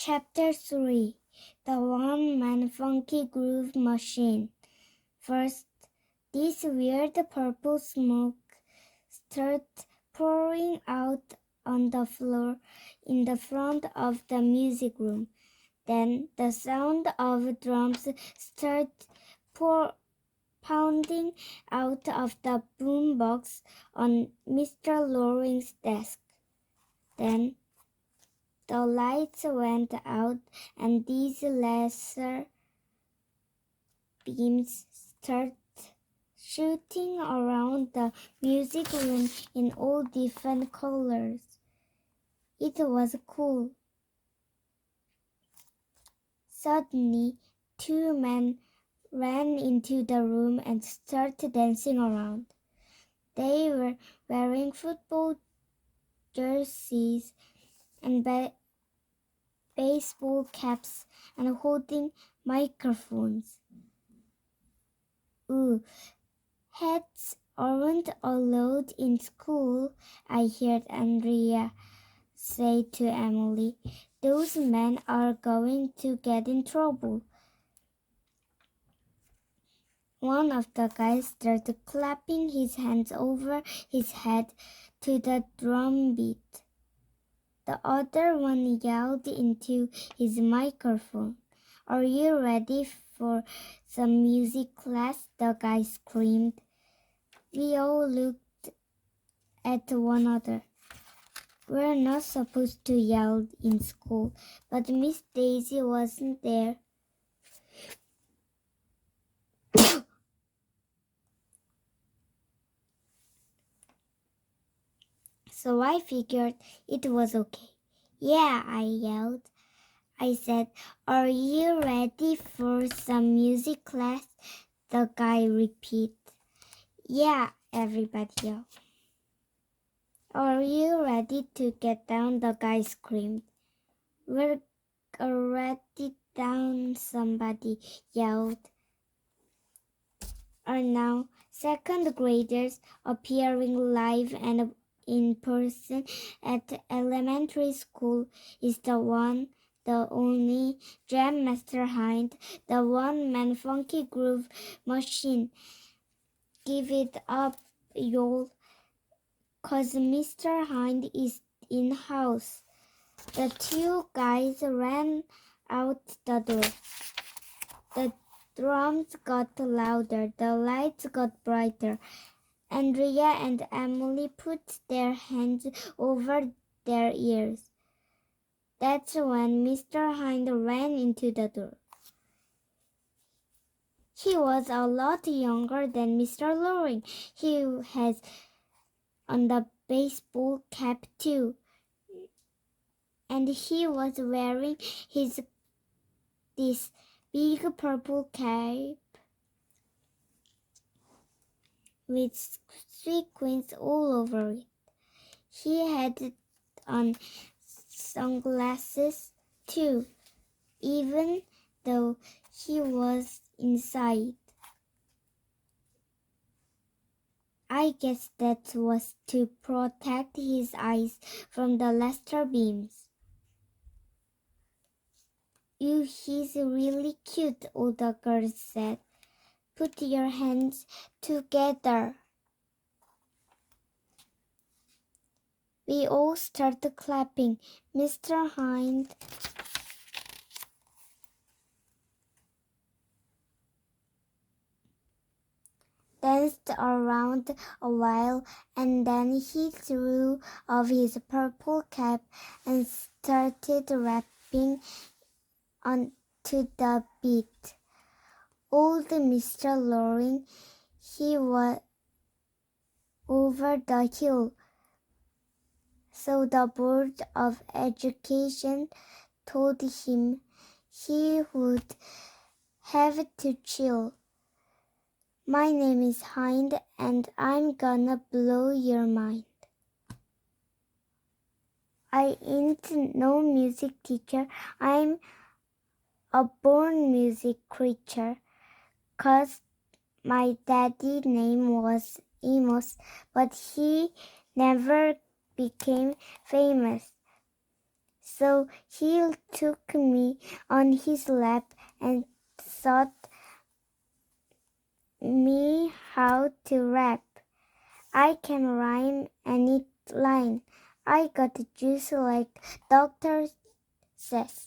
Chapter 3 The One-Man Funky Groove Machine. First, this weird purple smoke started pouring out on the floor in the front of the music room. Then the sound of drums started pounding out of the boombox on Mr. Loring's desk. Then the lights went out and these laser beams started shooting around the music room in all different colors. It was cool. Suddenly, two men ran into the room and started dancing around. They were wearing football jerseys and baseball caps and holding microphones. Ooh, hats aren't allowed in school, I heard Andrea say to Emily. Those men are going to get in trouble. One of the guys started clapping his hands over his head to the drum beat. The other one yelled into his microphone, "Are you ready for some music class?" the guy screamed. We all looked at one another. We're not supposed to yell in school, but Miss Daisy wasn't there. So I figured it was okay. "Yeah," I yelled. I said, "Are you ready for some music class?" The guy repeated. "Yeah," everybody yelled. "Are you ready to get down?" the guy screamed. "We're already down," somebody yelled. Are now second graders appearing live and in person at elementary school is the one, the only Jam Master Hynde, the one-man funky groove machine. Give it up, y'all, 'cause Mr. Hynde is in house. The two guys ran out the door. The drums got louder, the lights got brighter. Andrea and Emily put their hands over their ears. That's when Mr. Hynde ran into the door. He was a lot younger than Mr. Loring. He has on the baseball cap too. And he was wearing this big purple cape with sequins all over it. He had on sunglasses too, even though he was inside. I guess that was to protect his eyes from the laser beams. He's really cute," all the girls said. "Put your hands together." We all started clapping. Mr. Hynde danced around a while and then he threw off his purple cap and started rapping onto the beat. Old Mr. Loring, he was over the hill. So the Board of Education told him he would have to chill. "My name is Hynde and I'm gonna blow your mind. I ain't no music teacher. I'm a born music creature. 'Cause my daddy's name was Amos, but he never became famous. So he took me on his lap and taught me how to rap. I can rhyme any line. I got the juice like doctor says.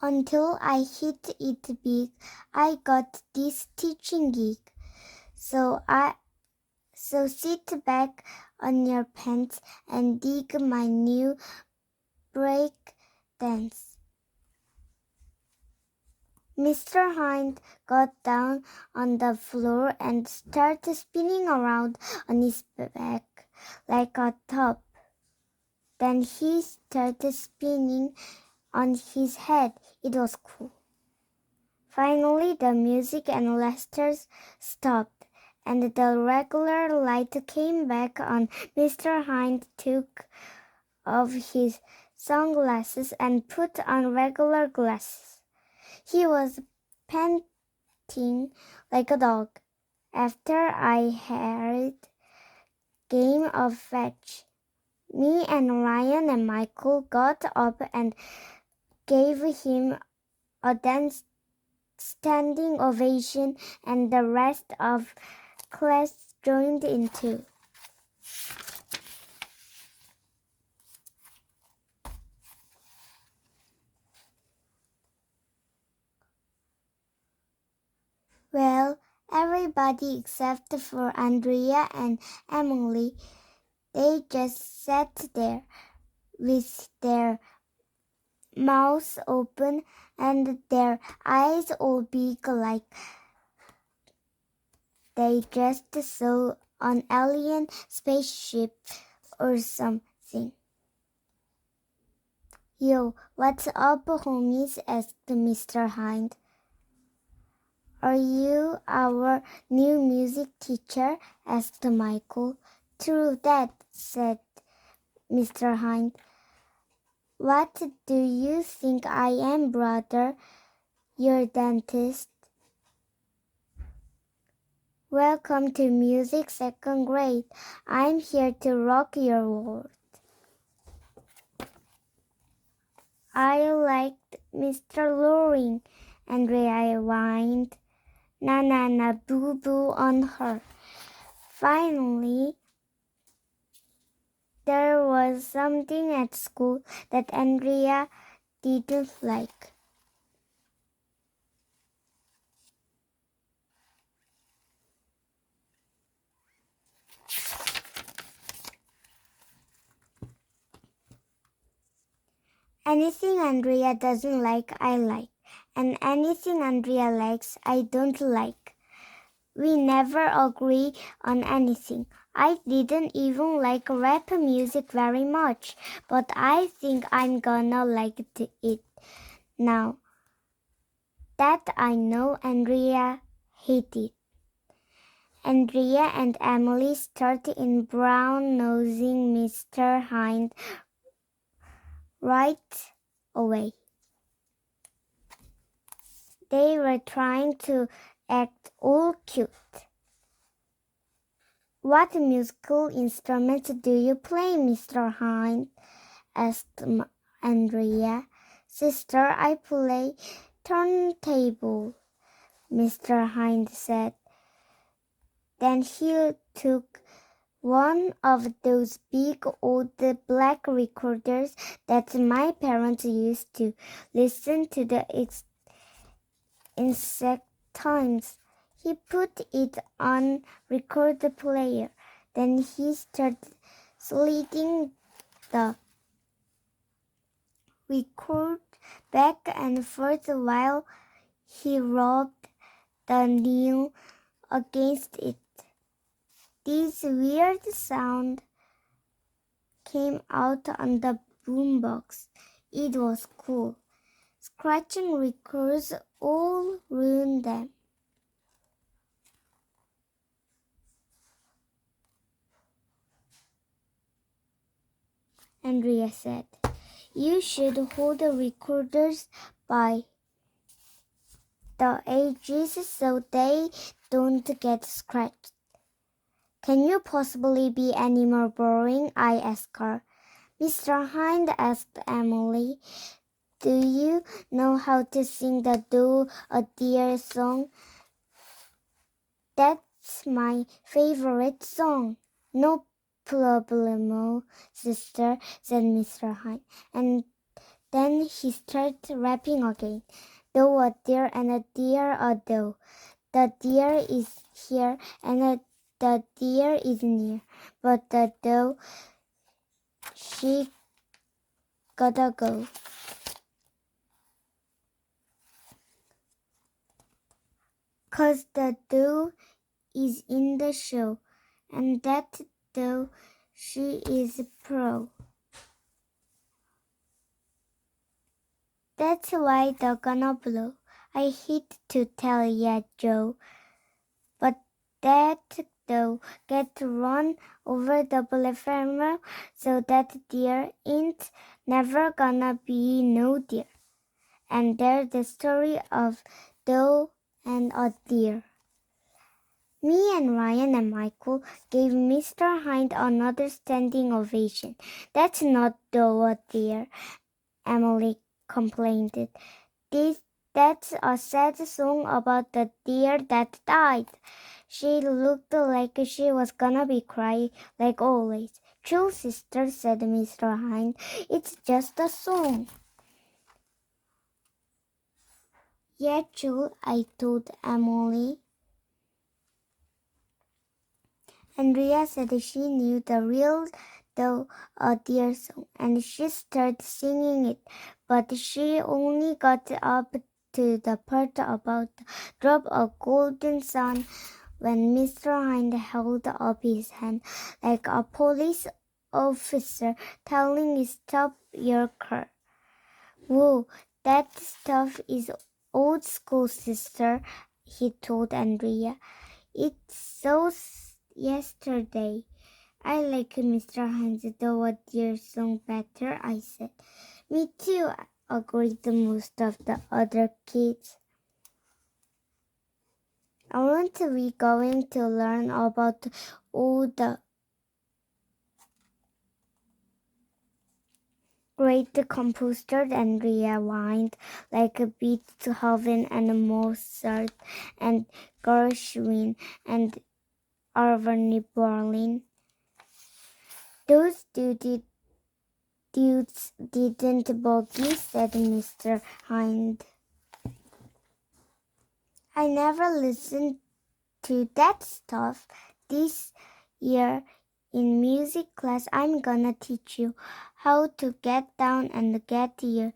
Until I hit it big, I got this teaching gig. So sit back on your pants and dig my new break dance. Mr. Hynde got down on the floor and started spinning around on his back like a top. Then he started spinning on his head. It was cool. Finally, the music and laughter stopped, and the regular light came back on. Mr. Hynde took off his sunglasses and put on regular glasses. He was panting like a dog. After I had game of fetch, me and Ryan and Michael got up and gave him a standing ovation, and the rest of class joined in too. Well, everybody except for Andrea and Emily, they just sat there with their mouths open and their eyes all big like they just saw an alien spaceship or something. Yo, what's up, homies? Asked Mr. Hynde. Are you our new music teacher? Asked Michael. True that, said Mr. Hynde. What do you think I am, brother? Your dentist? Welcome to Music Second Grade. I'm here to rock your world. I liked Mr. Loring, Andrea whined. Na na na boo boo on her. Finally, there was something at school that Andrea didn't like. Anything Andrea doesn't like, I like. And anything Andrea likes, I don't like. We never agree on anything. I didn't even like rap music very much, but I think I'm gonna like it now that I know Andrea hated it. Andrea and Emily started in brown-nosing Mr. Hynde right away. They were trying to act all cute. What musical instruments do you play, Mr. Hynde? Asked Andrea. Sister, I play turntable, Mr. Hynde said. Then he took one of those big old black recorders that my parents used to listen to the insect times. He put it on record player. Then he started sliding the record back and forth while he rubbed the nail against it. This weird sound came out on the boombox. It was cool. Scratching records all ruined them. Andrea said, you should hold the recorders by the edges so they don't get scratched. Can you possibly be any more boring? I asked her. Mr. Hynde asked Emily, do you know how to sing the Do a Dear song? That's my favorite song. No problemo, sister, said Mr. Hynde. And then he started rapping again. Do a dear and a dear a do. The dear is here and the dear is near. But the do, she gotta go. 'Cause the do is in the show. And that do, she is pro. That's why they're gonna blow. I hate to tell ya, Joe, but that though get run over the platform, so that deer ain't never gonna be no deer. And there's the story of Doe and a deer. Me and Ryan and Michael gave Mr. Hynde another standing ovation. That's not Doe a deer, Emily complained. That's a sad song about the deer that died. She looked like she was gonna be crying, like always. True, sister, said Mr. Hynde. It's just a song. Yeah, true, I told Emily. Andrea said she knew the real the deer song, and she started singing it, but she only got up to the part about the drop of golden sun when Mr. Hynde held up his hand like a police officer telling you stop your car. Whoa, that stuff is old school, sister, he told Andrea. It's so yesterday. I like Mr. Hynde's Do a Dear song better, I said. Me too, agreed most of the other kids. Aren't we going to learn about all the great composers? Andrea whined, like Beethoven and Mozart and Gershwin and Irving Berlin. Those dudes didn't bogey, said Mr. Hynde. I never listened to that stuff. This year in music class, I'm gonna teach you how to get down and get your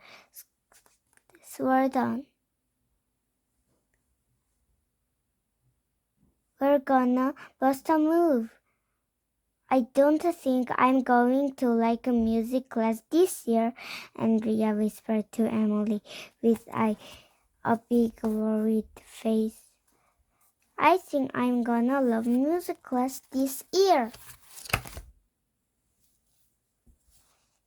sword on. We're gonna bust a move. I don't think I'm going to like a music class this year, Andrea whispered to Emily with a big worried face. I think I'm gonna love music class this year.